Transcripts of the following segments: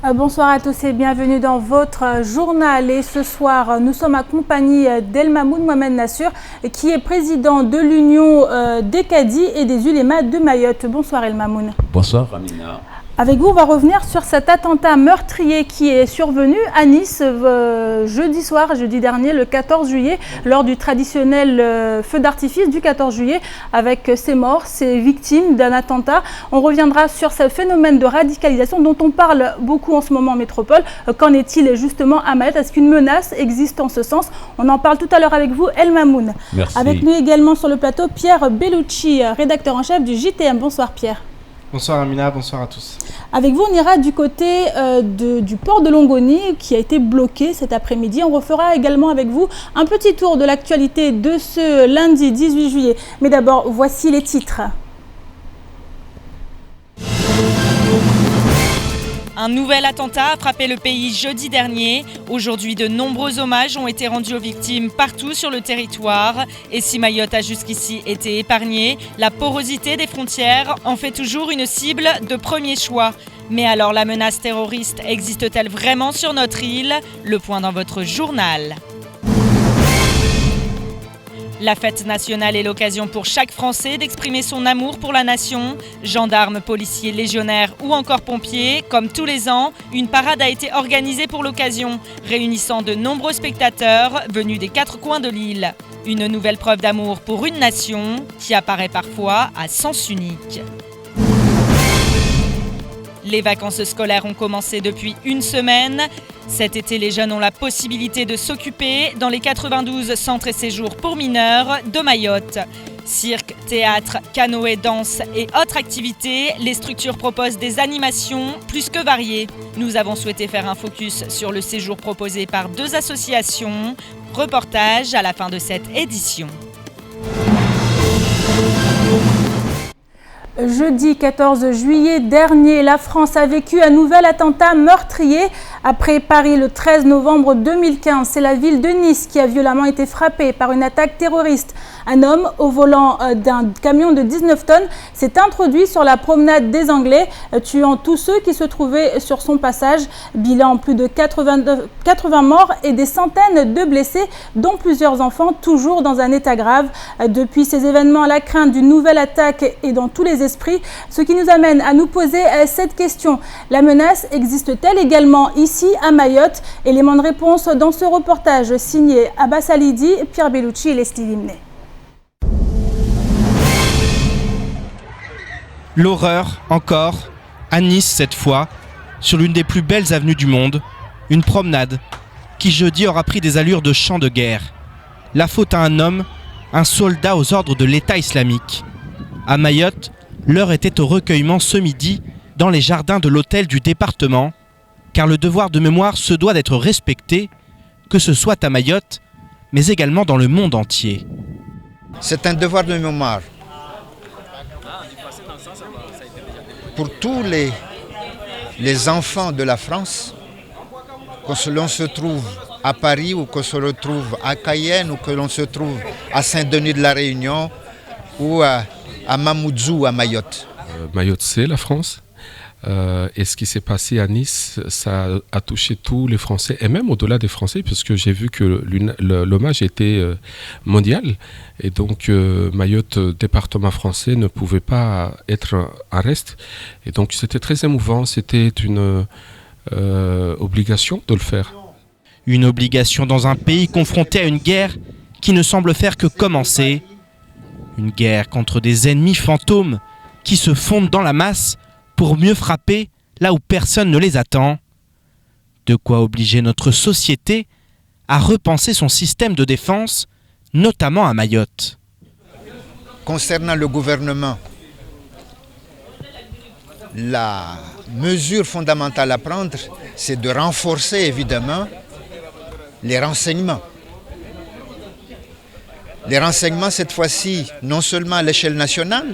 Bonsoir à tous et bienvenue dans votre journal. Et ce soir, nous sommes accompagnés d'El Mamoun Mohamed Nassur, qui est président de l'Union des Cadis et des Ulémas de Mayotte. Bonsoir El Mamoun. Bonsoir Amina. Avec vous, on va revenir sur cet attentat meurtrier qui est survenu à Nice jeudi dernier, le 14 juillet, lors du traditionnel feu d'artifice du 14 juillet, avec ces morts, ces victimes d'un attentat. On reviendra sur ce phénomène de radicalisation dont on parle beaucoup en ce moment en métropole. Qu'en est-il justement à Mayotte? Est-ce qu'une menace existe en ce sens? On en parle tout à l'heure avec vous, El Mamoun. Merci. Avec nous également sur le plateau, Pierre Bellucci, rédacteur en chef du JTM. Bonsoir Pierre. Bonsoir Amina, bonsoir à tous. Avec vous, on ira du côté du port de Longoni qui a été bloqué cet après-midi. On refera également avec vous un petit tour de l'actualité de ce lundi 18 juillet. Mais d'abord, voici les titres. Un nouvel attentat a frappé le pays jeudi dernier. Aujourd'hui, de nombreux hommages ont été rendus aux victimes partout sur le territoire. Et si Mayotte a jusqu'ici été épargnée, la porosité des frontières en fait toujours une cible de premier choix. Mais alors la menace terroriste existe-t-elle vraiment sur notre île? Le point dans votre journal. La fête nationale est l'occasion pour chaque Français d'exprimer son amour pour la nation. Gendarmes, policiers, légionnaires ou encore pompiers, comme tous les ans, une parade a été organisée pour l'occasion, réunissant de nombreux spectateurs venus des quatre coins de l'île. Une nouvelle preuve d'amour pour une nation qui apparaît parfois à sens unique. Les vacances scolaires ont commencé depuis une semaine. Cet été, les jeunes ont la possibilité de s'occuper dans les 92 centres et séjours pour mineurs de Mayotte. Cirque, théâtre, canoë, danse et autres activités, les structures proposent des animations plus que variées. Nous avons souhaité faire un focus sur le séjour proposé par deux associations. Reportage à la fin de cette édition. Jeudi 14 juillet dernier, la France a vécu un nouvel attentat meurtrier. Après Paris le 13 novembre 2015, c'est la ville de Nice qui a violemment été frappée par une attaque terroriste. Un homme au volant d'un camion de 19 tonnes s'est introduit sur la promenade des Anglais, tuant tous ceux qui se trouvaient sur son passage. Bilan, plus de 80 morts et des centaines de blessés, dont plusieurs enfants toujours dans un état grave. Depuis ces événements, la crainte d'une nouvelle attaque est dans tous les esprits, ce qui nous amène à nous poser cette question. La menace existe-t-elle également ici à Mayotte? Élément de réponse dans ce reportage signé Abbas Alidi, Pierre Bellucci et Leslie Limney. L'horreur, encore, à Nice cette fois, sur l'une des plus belles avenues du monde, une promenade qui jeudi aura pris des allures de champ de guerre. La faute à un homme, un soldat aux ordres de l'État islamique. À Mayotte, l'heure était au recueillement ce midi dans les jardins de l'hôtel du département, car le devoir de mémoire se doit d'être respecté, que ce soit à Mayotte, mais également dans le monde entier. C'est un devoir de mémoire pour tous les enfants de la France, que l'on se trouve à Paris ou que l'on se retrouve à Cayenne ou que l'on se trouve à Saint-Denis de la Réunion ou à Mamoudzou à Mayotte. Mayotte, c'est la France. Et ce qui s'est passé à Nice, ça a touché tous les Français, et même au-delà des Français, puisque j'ai vu que l'hommage était mondial. Et donc, Mayotte, département français, ne pouvait pas être à reste. Et donc, c'était très émouvant. C'était une obligation de le faire. Une obligation dans un pays confronté à une guerre qui ne semble faire que commencer. Une guerre contre des ennemis fantômes qui se fondent dans la masse pour mieux frapper là où personne ne les attend. De quoi obliger notre société à repenser son système de défense, notamment à Mayotte. Concernant le gouvernement, la mesure fondamentale à prendre, c'est de renforcer évidemment les renseignements. Les renseignements, cette fois-ci, non seulement à l'échelle nationale,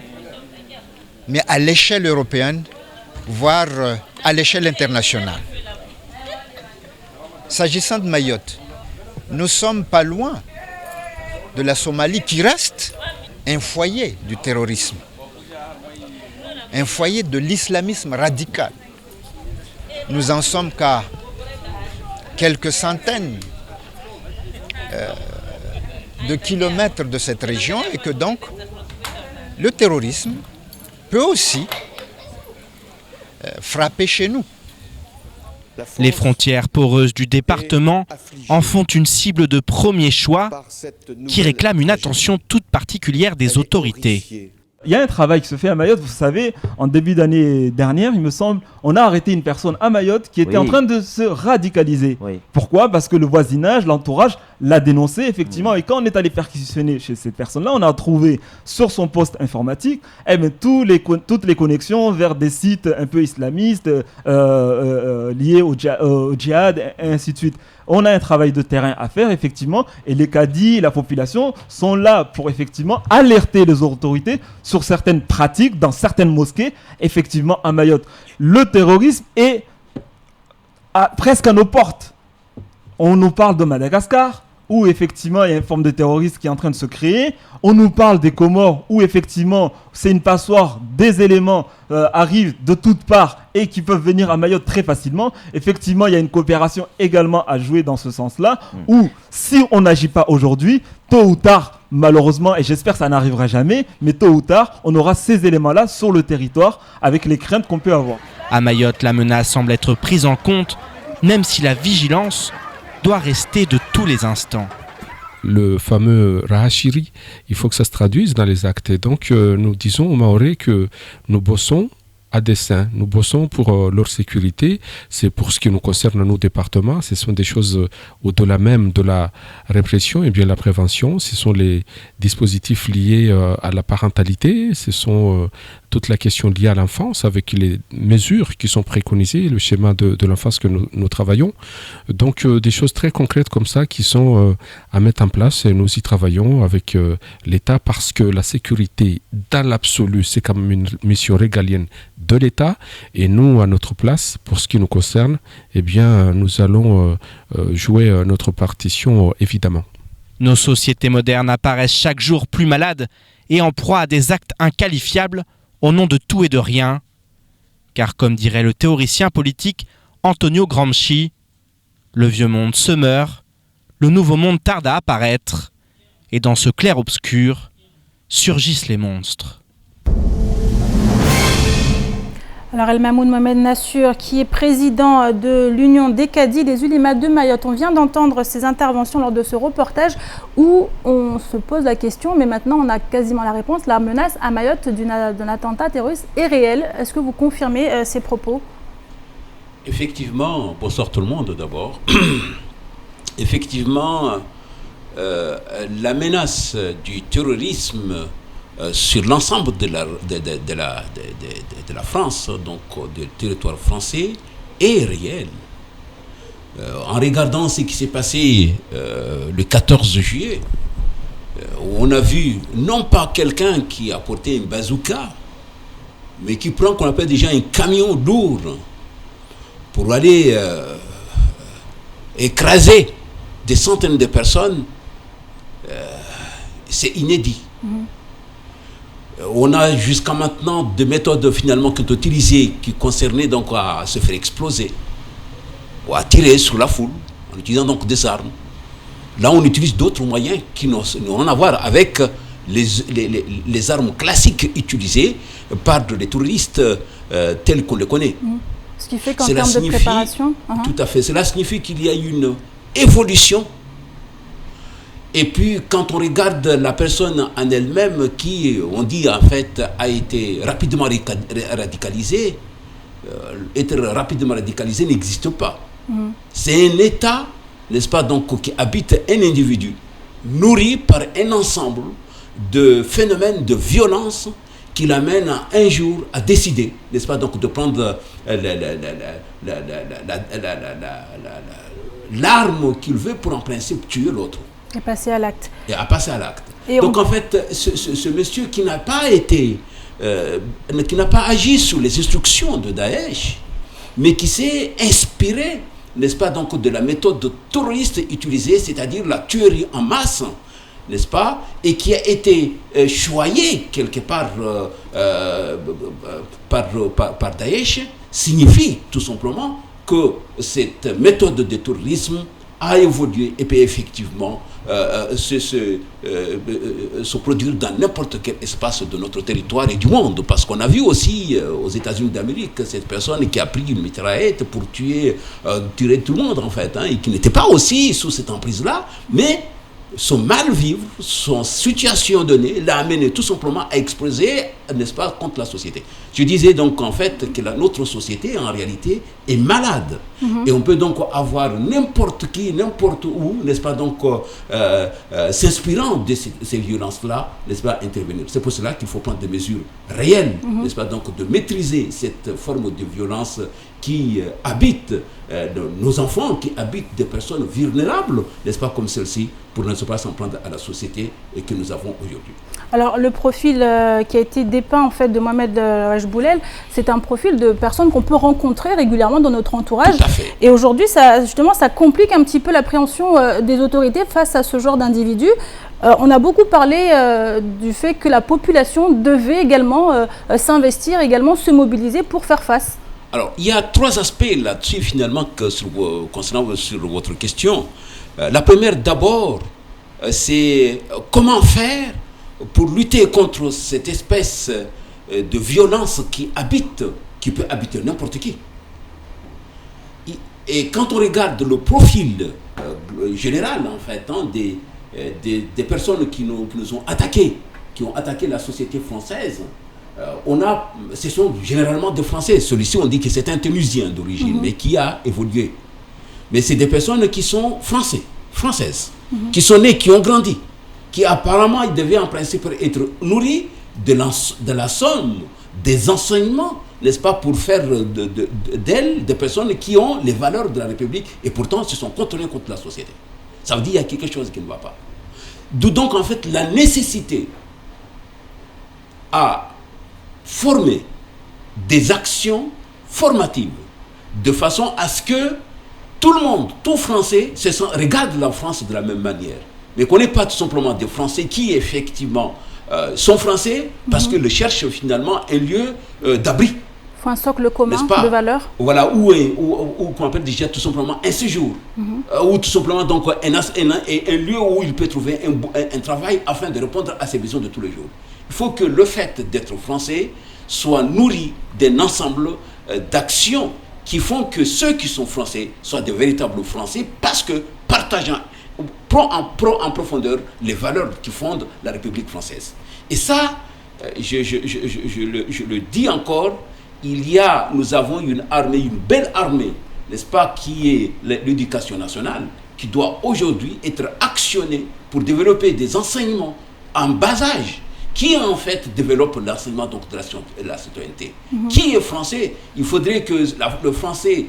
mais à l'échelle européenne, voire à l'échelle internationale. S'agissant de Mayotte, nous ne sommes pas loin de la Somalie qui reste un foyer du terrorisme, un foyer de l'islamisme radical. nous en sommes qu'à quelques centaines de kilomètres de cette région et que donc le terrorisme peut aussi frapper chez nous. Les frontières poreuses du département en font une cible de premier choix qui réclame une attention toute particulière des autorités. Il y a un travail qui se fait à Mayotte, vous savez, en début d'année dernière, il me semble, on a arrêté une personne à Mayotte qui était en train de se radicaliser. Oui. Pourquoi ? Parce que le voisinage, l'entourage l'a dénoncé, effectivement, et quand on est allé perquisitionner chez cette personne-là, on a trouvé sur son poste informatique toutes les connexions vers des sites un peu islamistes, liés au djihad, et ainsi de suite. On a un travail de terrain à faire, effectivement, et les cadis, la population sont là pour, effectivement, alerter les autorités sur certaines pratiques dans certaines mosquées, effectivement, à Mayotte. Le terrorisme est presque à nos portes. On nous parle de Madagascar, où effectivement il y a une forme de terrorisme qui est en train de se créer. On nous parle des Comores, où effectivement c'est une passoire, des éléments arrivent de toutes parts et qui peuvent venir à Mayotte très facilement. Effectivement, il y a une coopération également à jouer dans ce sens-là, où si on n'agit pas aujourd'hui, tôt ou tard, malheureusement, et j'espère que ça n'arrivera jamais, mais tôt ou tard, on aura ces éléments-là sur le territoire avec les craintes qu'on peut avoir. À Mayotte, la menace semble être prise en compte, même si la vigilance doit rester de tous les instants. Le fameux Rahachiri, il faut que ça se traduise dans les actes. Et donc, nous disons aux Mahorais que nous bossons à dessein. Nous bossons pour leur sécurité. C'est pour ce qui nous concerne à nos départements. Ce sont des choses au-delà même de la répression et bien la prévention. Ce sont les dispositifs liés à la parentalité. Ce sont toute la question liée à l'enfance avec les mesures qui sont préconisées, le schéma de l'enfance que nous travaillons. Donc des choses très concrètes comme ça qui sont à mettre en place et nous y travaillons avec l'État parce que la sécurité dans l'absolu c'est quand même une mission régalienne de l'État et nous à notre place pour ce qui nous concerne eh bien nous allons jouer notre partition évidemment. Nos sociétés modernes apparaissent chaque jour plus malades et en proie à des actes inqualifiables au nom de tout et de rien. Car comme dirait le théoricien politique Antonio Gramsci, le vieux monde se meurt, le nouveau monde tarde à apparaître, et dans ce clair-obscur surgissent les monstres. Alors El Mamoun Mohamed Nassur, qui est président de l'Union des cadis des ulémas de Mayotte. On vient d'entendre ces interventions lors de ce reportage où on se pose la question, mais maintenant on a quasiment la réponse. La menace à Mayotte d'un attentat terroriste est réelle. Est-ce que vous confirmez ces propos ? Effectivement, bonsoir tout le monde d'abord. Effectivement, la menace du terrorisme sur l'ensemble de la France, donc du territoire français, est réel. En regardant ce qui s'est passé le 14 juillet, on a vu non pas quelqu'un qui a porté une bazooka, mais qui prend qu'on appelle déjà un camion lourd pour aller écraser des centaines de personnes. C'est inédit. On a jusqu'à maintenant des méthodes finalement qui sont utilisées qui concernaient donc à se faire exploser ou à tirer sur la foule en utilisant donc des armes. Là, on utilise d'autres moyens qui n'ont rien à voir avec les armes classiques utilisées par les terroristes tels qu'on les connaît. Ce qui fait qu'en termes de préparation... Tout à fait. Cela signifie qu'il y a une évolution. Et puis, quand on regarde la personne en elle-même qui, on dit en fait, a été rapidement radicalisée, être rapidement radicalisé n'existe pas. C'est un état, n'est-ce pas, donc, qui habite un individu, nourri par un ensemble de phénomènes de violence qui l'amène un jour à décider, n'est-ce pas, donc, de prendre l'arme qu'il veut pour en principe tuer l'autre. Et passer à l'acte. Et à passer à l'acte. Donc en fait, ce monsieur qui n'a pas été, qui n'a pas agi sous les instructions de Daesh, mais qui s'est inspiré, n'est-ce pas, donc de la méthode terroriste utilisée, c'est-à-dire la tuerie en masse, n'est-ce pas, et qui a été choyé quelque part par Daesh, signifie tout simplement que cette méthode de terrorisme a évolué et peut effectivement se produire dans n'importe quel espace de notre territoire et du monde. Parce qu'on a vu aussi aux États-Unis d'Amérique cette personne qui a pris une mitraillette pour tuer tout le monde en fait, et qui n'était pas aussi sous cette emprise-là, mais son mal-vivre, son situation donnée l'a amené tout simplement à exploser, n'est-ce pas, contre la société. Je disais donc en fait que notre société en réalité est malade. Et on peut donc avoir n'importe qui, n'importe où, n'est-ce pas, donc s'inspirant de ces violences-là, n'est-ce pas, intervenir. C'est pour cela qu'il faut prendre des mesures réelles, n'est-ce pas, donc de maîtriser cette forme de violence qui habite nos enfants, qui habitent des personnes vulnérables, n'est-ce pas, comme celle-ci, pour ne pas s'en prendre à la société et que nous avons aujourd'hui. Alors le profil qui a été dépeint en fait de Mohamed Rajboulel, c'est un profil de personne qu'on peut rencontrer régulièrement dans notre entourage. Tout à fait. Et aujourd'hui, ça complique un petit peu l'appréhension des autorités face à ce genre d'individus. On a beaucoup parlé du fait que la population devait également s'investir, également se mobiliser pour faire face. Alors, il y a 3 aspects là-dessus, finalement, concernant sur votre question. La première, d'abord, c'est comment faire pour lutter contre cette espèce de violence qui peut habiter n'importe qui. Et quand on regarde le profil général, en fait, des personnes qui nous ont attaqués, qui ont attaqué la société française, ce sont généralement des Français. Celui-ci, on dit que c'est un Tunisien d'origine, mais qui a évolué. Mais c'est des personnes qui sont françaises, qui sont nées, qui ont grandi, qui apparemment ils devaient en principe être nourris de la somme des enseignements, n'est-ce pas, pour faire d'elles des personnes qui ont les valeurs de la République et pourtant se sont contournées contre la société. Ça veut dire qu'il y a quelque chose qui ne va pas. D'où donc en fait la nécessité à former des actions formatives de façon à ce que tout le monde, tout Français, regarde la France de la même manière. Mais qu'on n'ait pas tout simplement des Français qui effectivement sont Français parce qu'ils cherchent finalement un lieu d'abri. Il faut un socle commun de valeurs. Voilà, ou qu'on appelle déjà tout simplement un séjour. Ou tout simplement donc un lieu où il peut trouver un travail afin de répondre à ses besoins de tous les jours. Il faut que le fait d'être Français soit nourri d'un ensemble d'actions qui font que ceux qui sont Français soient de véritables Français parce que partageant en profondeur les valeurs qui fondent la République française. Et ça, je le dis encore, nous avons une armée, une belle armée, n'est-ce pas, qui est l'éducation nationale, qui doit aujourd'hui être actionnée pour développer des enseignements en bas âge, qui en fait développe l'enseignement donc, de la citoyenneté. Qui est français? Il faudrait que le français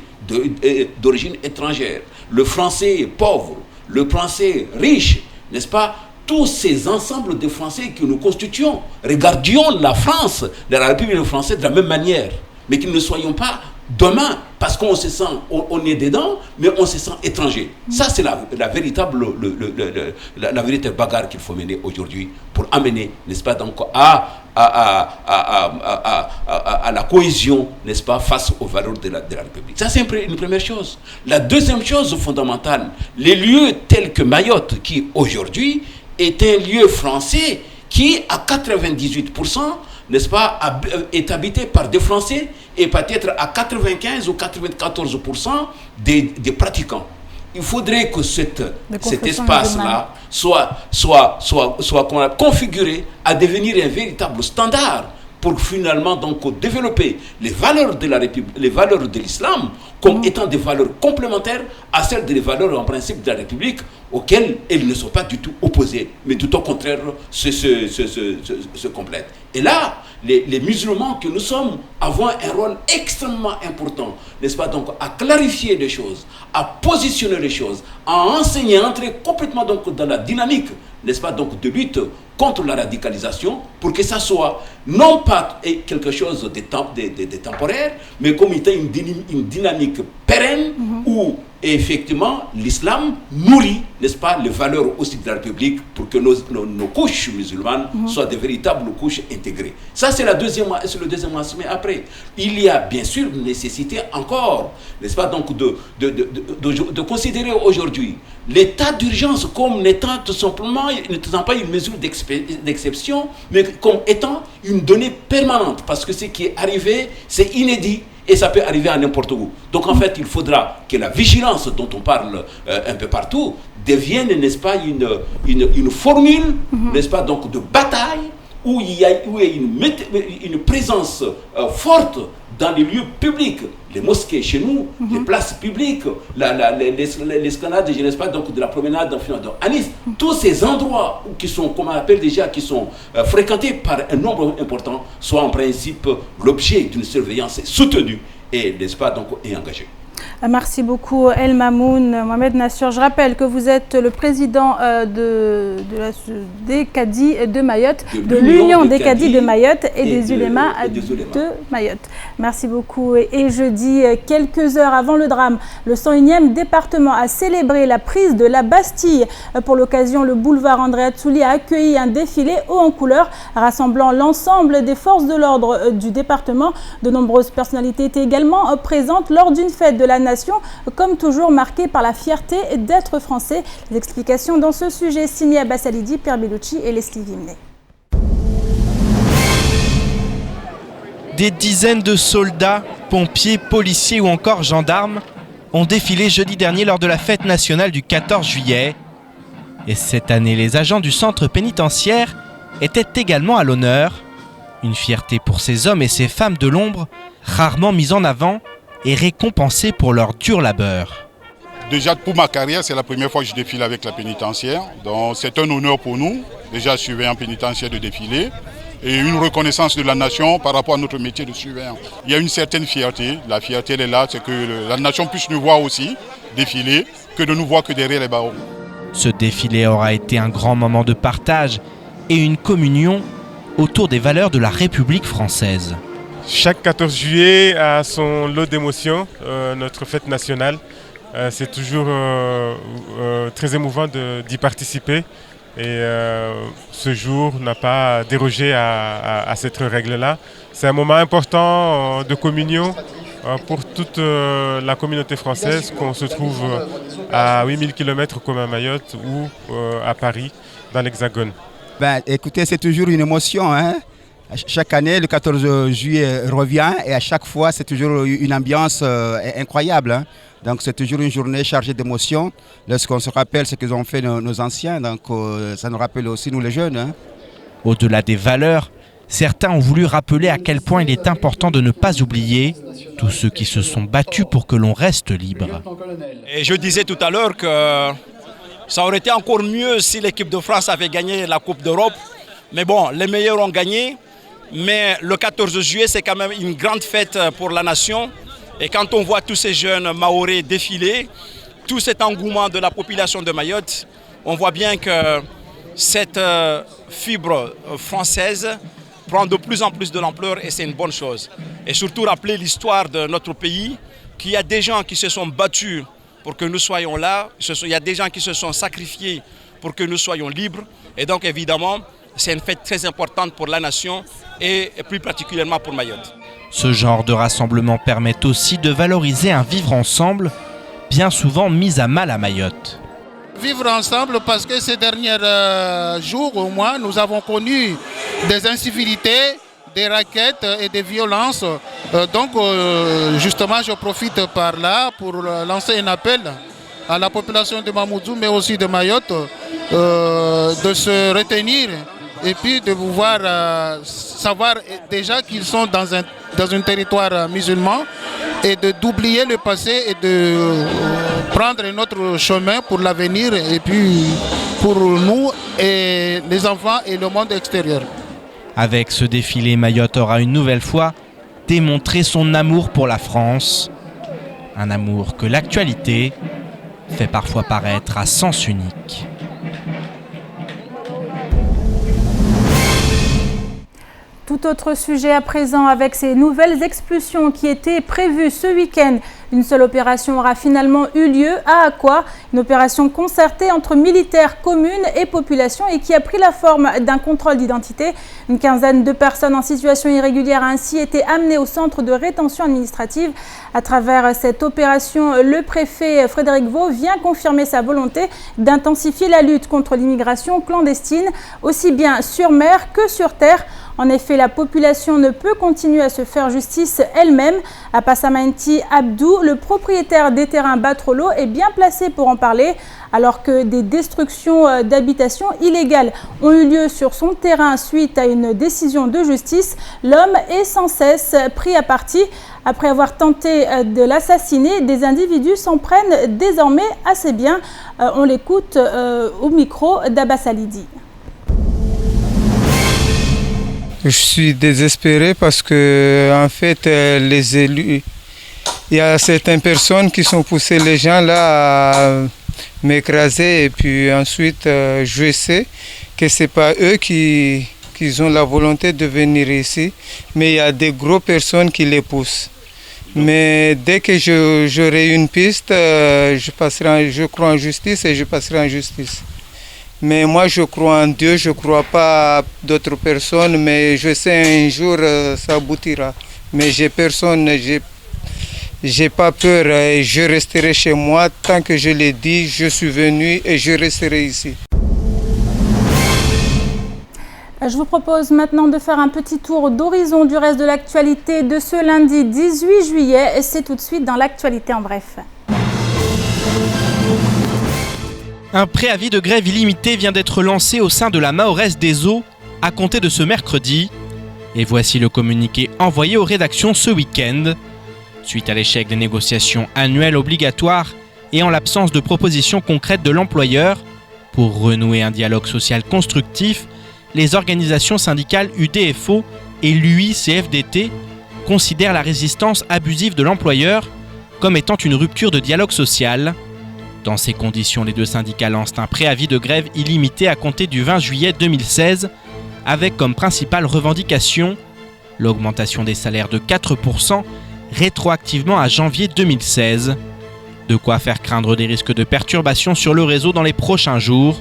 d'origine étrangère, le français pauvre, le français riche, n'est-ce pas, tous ces ensembles de Français que nous constituons, regardions la France, la République française de la même manière, mais que ne soyons pas demain, parce qu'on se sent, on est dedans, mais on se sent étranger. Ça, c'est la véritable bagarre qu'il faut mener aujourd'hui pour amener, n'est-ce pas, donc à la cohésion, n'est-ce pas, face aux valeurs de la République. Ça, c'est une première chose. La deuxième chose fondamentale, les lieux tels que Mayotte, qui aujourd'hui est un lieu français qui, à 98%, n'est-ce pas, est habité par des Français et peut-être à 95 ou 94% des pratiquants. Il faudrait que cet espace-là soit configuré à devenir un véritable standard pour finalement donc développer les valeurs de la République, les valeurs de l'islam comme étant des valeurs complémentaires à celles des valeurs en principe de la République auxquelles elles ne sont pas du tout opposées, mais tout au contraire se complètent. Et là, les musulmans que nous sommes avons un rôle extrêmement important, n'est-ce pas, donc à clarifier les choses, à positionner les choses, à enseigner, à entrer complètement donc dans la dynamique, n'est-ce pas, donc de lutte contre la radicalisation, pour que ça soit non pas quelque chose de temporaire, mais comme étant une dynamique pérenne où Et effectivement, l'islam nourrit, n'est-ce pas, les valeurs aussi de la République pour que nos couches musulmanes soient de véritables couches intégrées. Ça, c'est le deuxième aspect. Mais après, il y a bien sûr une nécessité encore, n'est-ce pas, donc de considérer aujourd'hui l'état d'urgence comme n'étant tout simplement, n'étant pas une mesure d'exception, mais comme étant une donnée permanente. Parce que ce qui est arrivé, c'est inédit. Et ça peut arriver à n'importe où. Donc en fait, il faudra que la vigilance dont on parle un peu partout devienne, n'est-ce pas, une formule, n'est-ce pas, donc de bataille où il y a une présence forte dans les lieux publics, les mosquées chez nous, les places publiques, l'escalade, je ne sais pas, donc de la promenade à Nice, tous ces endroits qui sont, comme on appelle déjà, qui sont fréquentés par un nombre important, soient en principe l'objet d'une surveillance soutenue et, n'est-ce pas, donc, et engagée. Merci beaucoup El Mamoun. Mohamed Nassur, je rappelle que vous êtes le président des Cadis de Mayotte, de l'Union des Cadis de Mayotte et des ulémas de Mayotte. Merci beaucoup. Et jeudi, quelques heures avant le drame, le 101e département a célébré la prise de la Bastille. Pour l'occasion, le boulevard André Atsouli a accueilli un défilé haut en couleur rassemblant l'ensemble des forces de l'ordre du département. De nombreuses personnalités étaient également présentes lors d'une fête de la Nation, comme toujours marquée par la fierté d'être français. Les explications dans ce sujet signé Abbas Alidi, Pierre Bellucci et Leslie Vimnet. Des dizaines de soldats, pompiers, policiers ou encore gendarmes ont défilé jeudi dernier lors de la fête nationale du 14 juillet. Et cette année, les agents du centre pénitentiaire étaient également à l'honneur. Une fierté pour ces hommes et ces femmes de l'ombre, rarement mis en avant et récompensés pour leur dur labeur. Déjà pour ma carrière, c'est la première fois que je défile avec la pénitentiaire. Donc c'est un honneur pour nous, déjà surveillant pénitentiaire de défiler. Et une reconnaissance de la nation par rapport à notre métier de surveillant. Il y a une certaine fierté. La fierté elle est là, c'est que la nation puisse nous voir aussi défiler, que de nous voir que derrière les barreaux. Ce défilé aura été un grand moment de partage et une communion autour des valeurs de la République française. Chaque 14 juillet a son lot d'émotions, notre fête nationale. C'est toujours très émouvant d'y participer. Et ce jour n'a pas dérogé à cette règle-là. C'est un moment important de communion pour toute la communauté française, qu'on se trouve à 8000 km comme à Mayotte ou à Paris, dans l'Hexagone. Écoutez, c'est toujours une émotion, hein. Chaque année, le 14 juillet revient et à chaque fois, c'est toujours une ambiance incroyable, hein. Donc c'est toujours une journée chargée d'émotions. Lorsqu'on se rappelle ce qu'ils ont fait nos anciens, donc ça nous rappelle aussi nous les jeunes, hein. Au-delà des valeurs, certains ont voulu rappeler à quel point il est important de ne pas oublier tous ceux qui se sont battus pour que l'on reste libre. Et je disais tout à l'heure que ça aurait été encore mieux si l'équipe de France avait gagné la Coupe d'Europe. Mais bon, les meilleurs ont gagné. Mais le 14 juillet, c'est quand même une grande fête pour la nation. Et quand on voit tous ces jeunes Mahorais défiler, tout cet engouement de la population de Mayotte, on voit bien que cette fibre française prend de plus en plus de l'ampleur et c'est une bonne chose. Et surtout rappeler l'histoire de notre pays, qu'il y a des gens qui se sont battus pour que nous soyons là, il y a des gens qui se sont sacrifiés pour que nous soyons libres. Et donc évidemment, c'est une fête très importante pour la nation et plus particulièrement pour Mayotte. Ce genre de rassemblement permet aussi de valoriser un vivre ensemble, bien souvent mis à mal à Mayotte. Vivre ensemble parce que ces derniers jours au moins, nous avons connu des incivilités, des raquettes et des violences. Donc justement, je profite par là pour lancer un appel à la population de Mamoudzou, mais aussi de Mayotte, de se retenir et puis de pouvoir savoir déjà qu'ils sont dans un territoire musulman et d'oublier le passé et de prendre notre chemin pour l'avenir et puis pour nous et les enfants et le monde extérieur. Avec ce défilé, Mayotte aura une nouvelle fois démontré son amour pour la France, un amour que l'actualité fait parfois paraître à sens unique. Tout autre sujet à présent avec ces nouvelles expulsions qui étaient prévues ce week-end Une seule opération aura finalement eu lieu à Akwa, une opération concertée entre militaires, communes et population et qui a pris la forme d'un contrôle d'identité. Une quinzaine de personnes en situation irrégulière a ainsi été amenées au centre de rétention administrative. À travers cette opération, le préfet Frédéric Vaux vient confirmer sa volonté d'intensifier la lutte contre l'immigration clandestine, aussi bien sur mer que sur terre. En effet, la population ne peut continuer à se faire justice elle-même. À Passamanti Abdou, le propriétaire des terrains Batrolo, est bien placé pour en parler. Alors que des destructions d'habitations illégales ont eu lieu sur son terrain suite à une décision de justice, l'homme est sans cesse pris à partie. Après avoir tenté de l'assassiner, des individus s'en prennent désormais à ses biens. On l'écoute au micro d'Abbas Alidi. Je suis désespéré parce que, en fait, les élus, il y a certaines personnes qui sont poussées les gens là à m'écraser et puis ensuite je sais que c'est pas eux qui ont la volonté de venir ici, mais il y a des grosses personnes qui les poussent. Mais dès que j'aurai une piste, je crois en justice et je passerai en justice. Mais moi, je crois en Dieu, je ne crois pas à d'autres personnes, mais je sais un jour ça aboutira. Mais j'ai pas peur et je resterai chez moi. Tant que je l'ai dit, je suis venu et je resterai ici. Je vous propose maintenant de faire un petit tour d'horizon du reste de l'actualité de ce lundi 18 juillet. Et c'est tout de suite dans l'actualité en bref. Un préavis de grève illimité vient d'être lancé au sein de la Mahorès des Eaux à compter de ce mercredi. Et voici le communiqué envoyé aux rédactions ce week-end. Suite à l'échec des négociations annuelles obligatoires et en l'absence de propositions concrètes de l'employeur, pour renouer un dialogue social constructif, les organisations syndicales UDFO et l'UI-CFDT considèrent la résistance abusive de l'employeur comme étant une rupture de dialogue social. Dans ces conditions, les deux syndicats lancent un préavis de grève illimité à compter du 20 juillet 2016, avec comme principale revendication l'augmentation des salaires de 4% rétroactivement à janvier 2016. De quoi faire craindre des risques de perturbations sur le réseau dans les prochains jours,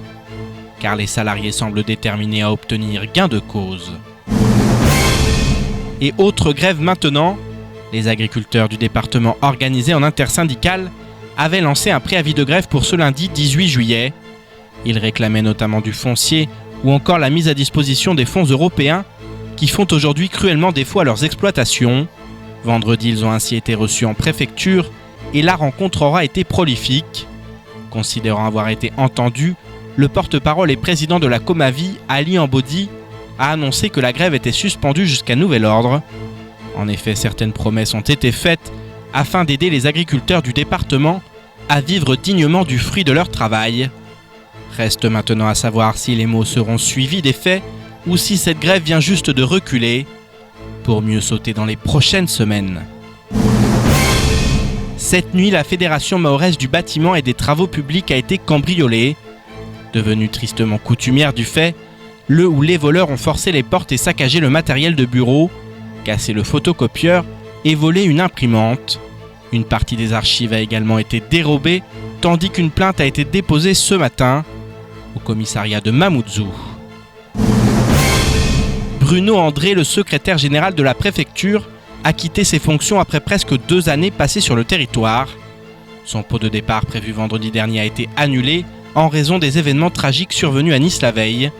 car les salariés semblent déterminés à obtenir gain de cause. Et autre grève maintenant, les agriculteurs du département organisés en intersyndicale avaient lancé un préavis de grève pour ce lundi 18 juillet. Ils réclamaient notamment du foncier ou encore la mise à disposition des fonds européens qui font aujourd'hui cruellement défaut à leurs exploitations. Vendredi, ils ont ainsi été reçus en préfecture et la rencontre aura été prolifique. Considérant avoir été entendu, le porte-parole et président de la Comavi, Ali Ambodi, a annoncé que la grève était suspendue jusqu'à nouvel ordre. En effet, certaines promesses ont été faites afin d'aider les agriculteurs du département à vivre dignement du fruit de leur travail. Reste maintenant à savoir si les mots seront suivis des faits ou si cette grève vient juste de reculer pour mieux sauter dans les prochaines semaines. Cette nuit, la Fédération Mahorès du bâtiment et des travaux publics a été cambriolée. Devenue tristement coutumière du fait, le ou les voleurs ont forcé les portes et saccagé le matériel de bureau, cassé le photocopieur et volé une imprimante. Une partie des archives a également été dérobée, tandis qu'une plainte a été déposée ce matin au commissariat de Mamoudzou. Bruno André, le secrétaire général de la préfecture, a quitté ses fonctions après presque 2 années passées sur le territoire. Son pot de départ prévu vendredi dernier a été annulé en raison des événements tragiques survenus à Nice la veille.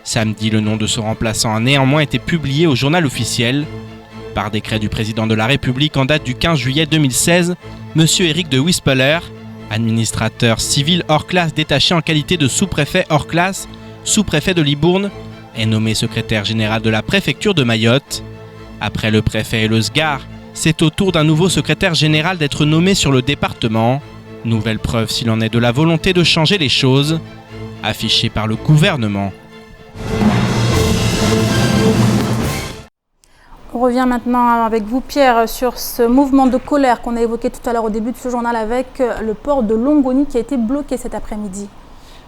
Samedi, le nom de son remplaçant a néanmoins été publié au journal officiel. Par décret du président de la République en date du 15 juillet 2016, M. Éric de Wispeler, administrateur civil hors classe détaché en qualité de sous-préfet hors classe, sous-préfet de Libourne, est nommé secrétaire général de la préfecture de Mayotte. Après le préfet et le SGAR, c'est au tour d'un nouveau secrétaire général d'être nommé sur le département. Nouvelle preuve s'il en est de la volonté de changer les choses, affichée par le gouvernement. On revient maintenant avec vous, Pierre, sur ce mouvement de colère qu'on a évoqué tout à l'heure au début de ce journal avec le port de Longoni qui a été bloqué cet après-midi.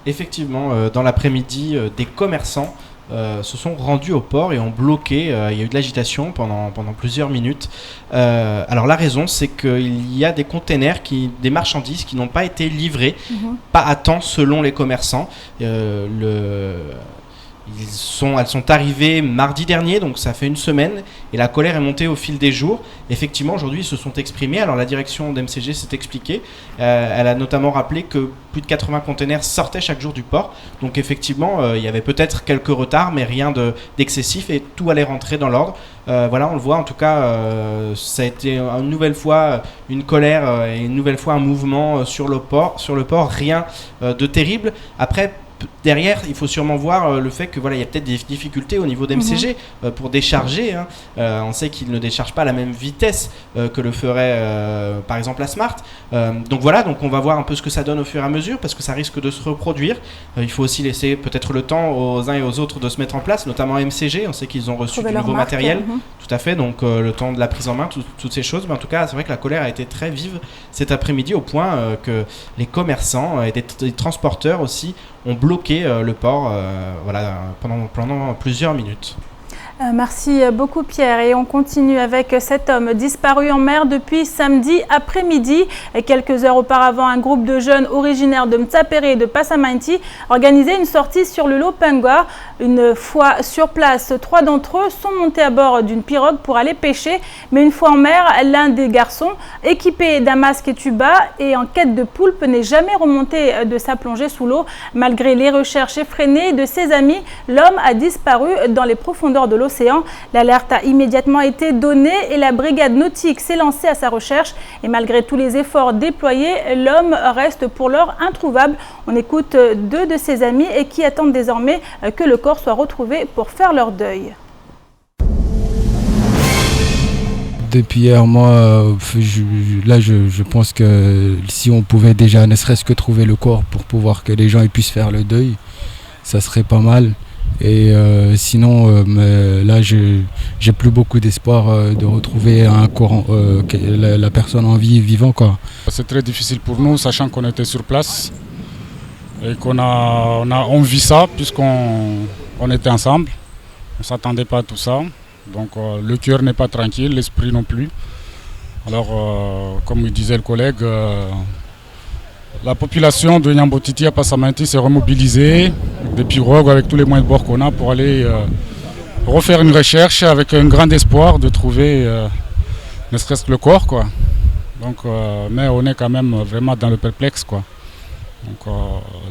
Effectivement, dans l'après-midi, des commerçants se sont rendus au port et ont bloqué. Il y a eu de l'agitation pendant plusieurs minutes. Alors la raison, c'est qu'il y a des containers, des marchandises qui n'ont pas été livrées, pas à temps selon les commerçants. Elles sont arrivées mardi dernier, donc ça fait une semaine, et la colère est montée au fil des jours. Effectivement, aujourd'hui, ils se sont exprimés. Alors la direction d'MCG s'est expliquée. Elle a notamment rappelé que plus de 80 containers sortaient chaque jour du port. Donc effectivement, il y avait peut-être quelques retards, mais rien d'excessif, et tout allait rentrer dans l'ordre. Voilà, on le voit. En tout cas, ça a été une nouvelle fois une colère et une nouvelle fois un mouvement sur le port. Rien de terrible. Après, derrière, il faut sûrement voir le fait que il y a peut-être des difficultés au niveau d'MCG pour décharger. On sait qu'ils ne déchargent pas à la même vitesse que le ferait par exemple la Smart. Donc on va voir un peu ce que ça donne au fur et à mesure, parce que ça risque de se reproduire. Il faut aussi laisser peut-être le temps aux uns et aux autres de se mettre en place, notamment MCG. On sait qu'ils ont reçu du nouveau matériel. Tout à fait, donc le temps de la prise en main, toutes ces choses. Mais en tout cas, c'est vrai que la colère a été très vive cet après-midi, au point que les commerçants et des transporteurs aussi ont bloqué le port pendant plusieurs minutes. Merci beaucoup Pierre, et on continue avec cet homme disparu en mer depuis samedi après-midi. Quelques heures auparavant, un groupe de jeunes originaires de Mtsapere et de Passamainti organisait une sortie sur le Lopengua. Une fois sur place, 3 d'entre eux sont montés à bord d'une pirogue pour aller pêcher, mais une fois en mer, l'un des garçons, équipé d'un masque et tuba et en quête de poulpe, n'est jamais remonté de sa plongée sous l'eau. Malgré les recherches effrénées de ses amis, l'homme a disparu dans les profondeurs de l'océan. L'alerte a immédiatement été donnée et la brigade nautique s'est lancée à sa recherche. Et malgré tous les efforts déployés, l'homme reste pour l'heure introuvable. On écoute 2 de ses amis et qui attendent désormais que le corps soit retrouvé pour faire leur deuil. Depuis hier, moi, je pense que si on pouvait déjà ne serait-ce que trouver le corps pour pouvoir que les gens puissent faire le deuil, ça serait pas mal. Et sinon, là, j'ai plus beaucoup d'espoir de retrouver un corps, la personne en vie, vivant, quoi. C'est très difficile pour nous, sachant qu'on était sur place et on vit ça puisqu'on était ensemble. On ne s'attendait pas à tout ça. Donc le cœur n'est pas tranquille, l'esprit non plus. Alors, comme le disait le collègue, la population de Nyambotiti à Passamainti s'est remobilisée, des pirogues avec tous les moyens de bord qu'on a pour aller refaire une recherche avec un grand espoir de trouver ne serait-ce que le corps, quoi. Donc, mais on est quand même vraiment dans le perplexe, quoi. Donc,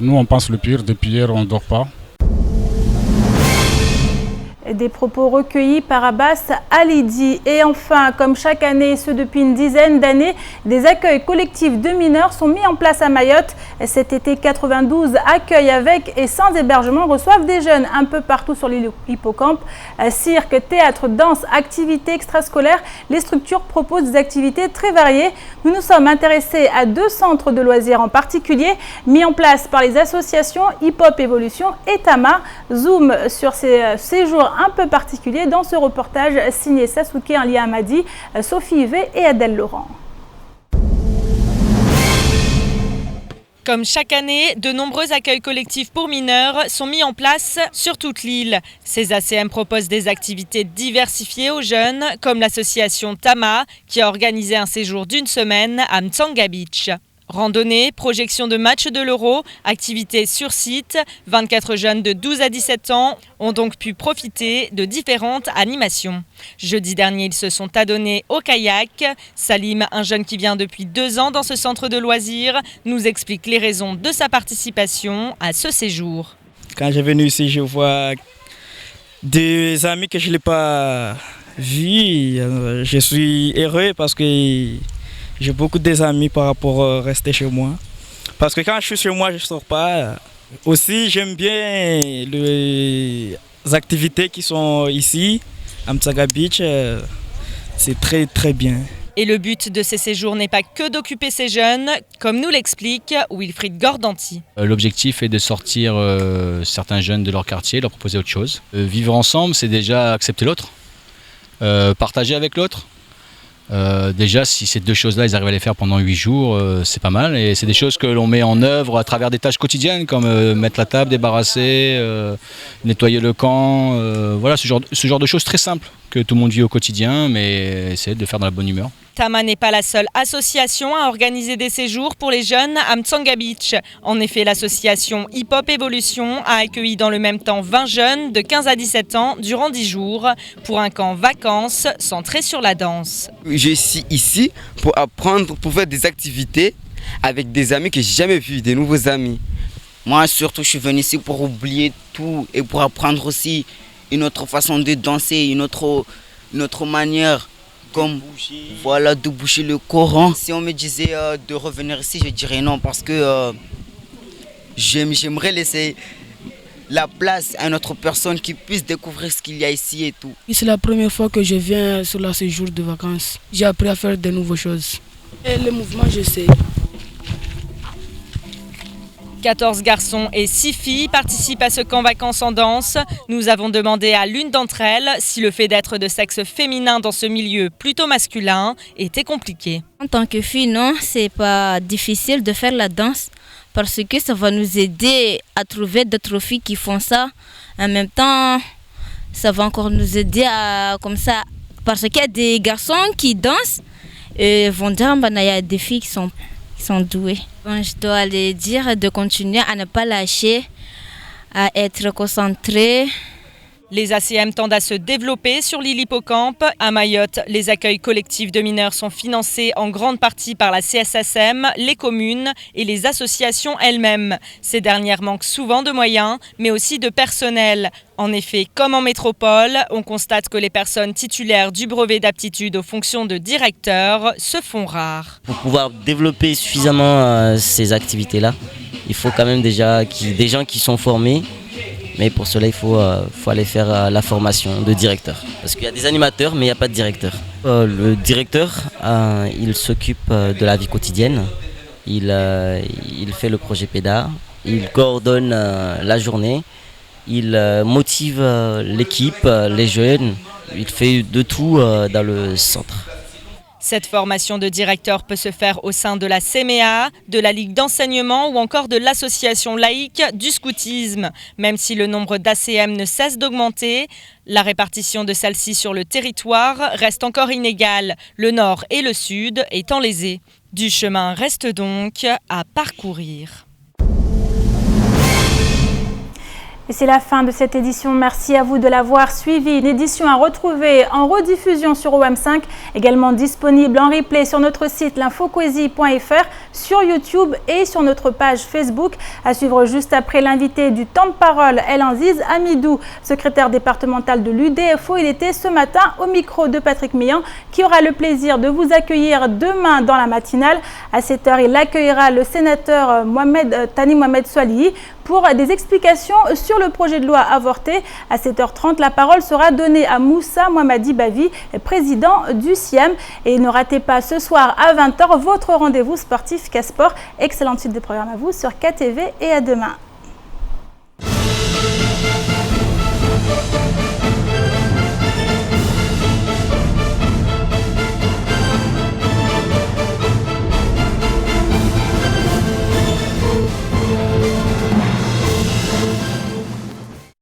nous on pense le pire, depuis hier on ne dort pas. Des propos recueillis par Abbas Alidi. Et enfin, comme chaque année, ce depuis une dizaine d'années, des accueils collectifs de mineurs sont mis en place à Mayotte. Cet été, 92 accueils avec et sans hébergement reçoivent des jeunes un peu partout sur l'île Hippocampe. Cirque, théâtre, danse, activités extrascolaires, les structures proposent des activités très variées. Nous nous sommes intéressés à 2 centres de loisirs en particulier, mis en place par les associations Hip Hop Evolution et Tama. Zoom sur ces séjours un peu particulier dans ce reportage signé Sasuke Ali Hamadi, Sophie Yvé et Adèle Laurent. Comme chaque année, de nombreux accueils collectifs pour mineurs sont mis en place sur toute l'île. Ces ACM proposent des activités diversifiées aux jeunes, comme l'association Tama, qui a organisé un séjour d'1 semaine à Mtsanga Beach. Randonnée, projection de matchs de l'Euro, activités sur site, 24 jeunes de 12 à 17 ans ont donc pu profiter de différentes animations. Jeudi dernier, ils se sont adonnés au kayak. Salim, un jeune qui vient depuis 2 ans dans ce centre de loisirs, nous explique les raisons de sa participation à ce séjour. Quand je suis venu ici, je vois des amis que je n'ai pas vus. Je suis heureux parce que j'ai beaucoup d'amis par rapport à rester chez moi. Parce que quand je suis chez moi, je ne sors pas. Aussi, j'aime bien les activités qui sont ici, à Mtsanga Beach. C'est très très bien. Et le but de ces séjours n'est pas que d'occuper ces jeunes, comme nous l'explique Wilfried Gordanti. L'objectif est de sortir certains jeunes de leur quartier, leur proposer autre chose. Vivre ensemble, c'est déjà accepter l'autre, partager avec l'autre. Déjà, si ces deux choses-là, ils arrivent à les faire pendant 8 jours, c'est pas mal. Et c'est des choses que l'on met en œuvre à travers des tâches quotidiennes, comme mettre la table, débarrasser, nettoyer le camp. Voilà, ce genre de choses très simples que tout le monde vit au quotidien, mais essayer de faire dans la bonne humeur. Tama n'est pas la seule association à organiser des séjours pour les jeunes à Mtsanga Beach. En effet, l'association Hip Hop Evolution a accueilli dans le même temps 20 jeunes de 15 à 17 ans durant 10 jours pour un camp vacances centré sur la danse. Je suis ici pour apprendre, pour faire des activités avec des amis que j'ai jamais vus, des nouveaux amis. Moi surtout, je suis venu ici pour oublier tout et pour apprendre aussi une autre façon de danser, une autre manière. Comme voilà, de bouger le Coran. Si on me disait de revenir ici, je dirais non parce que j'aimerais laisser la place à une autre personne qui puisse découvrir ce qu'il y a ici et tout. C'est la première fois que je viens sur la séjour de vacances. J'ai appris à faire de nouvelles choses. Et le mouvement, je sais. 14 garçons et 6 filles participent à ce camp vacances en danse. Nous avons demandé à l'une d'entre elles si le fait d'être de sexe féminin dans ce milieu plutôt masculin était compliqué. En tant que fille, non, c'est pas difficile de faire la danse parce que ça va nous aider à trouver d'autres filles qui font ça. En même temps, ça va encore nous aider à comme ça parce qu'il y a des garçons qui dansent et vont dire il y a des filles qui sont doués. Bon, je dois les dire de continuer à ne pas lâcher, à être concentrés. Les ACM tendent à se développer sur l'île Hippocampe. À Mayotte, les accueils collectifs de mineurs sont financés en grande partie par la CSSM, les communes et les associations elles-mêmes. Ces dernières manquent souvent de moyens, mais aussi de personnel. En effet, comme en métropole, on constate que les personnes titulaires du brevet d'aptitude aux fonctions de directeur se font rares. Pour pouvoir développer suffisamment ces activités-là, il faut quand même déjà des gens qui sont formés. Mais pour cela, il faut aller faire la formation de directeur. Parce qu'il y a des animateurs, mais il n'y a pas de directeur. Le directeur, il s'occupe de la vie quotidienne. Il fait le projet PEDA. Il coordonne la journée. Il motive l'équipe, les jeunes. Il fait de tout dans le centre. Cette formation de directeur peut se faire au sein de la CMEA, de la Ligue d'enseignement ou encore de l'association laïque du scoutisme. Même si le nombre d'ACM ne cesse d'augmenter, la répartition de celle-ci sur le territoire reste encore inégale, le nord et le sud étant lésés. Du chemin reste donc à parcourir. Et c'est la fin de cette édition. Merci à vous de l'avoir suivi. Une édition à retrouver en rediffusion sur OM5, également disponible en replay sur notre site l'infocoésie.fr, sur YouTube et sur notre page Facebook. À suivre juste après l'invité du temps de parole, El Aziz Amidou, secrétaire départemental de l'UDFO. Il était ce matin au micro de Patrick Meillan, qui aura le plaisir de vous accueillir demain dans la matinale. À 7h, il accueillera le sénateur Thani Mohamed Soilihi pour des explications sur le projet de loi avorté. À 7h30, la parole sera donnée à Moussa Mohamadi Bavi, président du SIEM. Et ne ratez pas ce soir à 20h votre rendez-vous sportif K-Sport. Excellente suite de programme à vous sur KTV et à demain.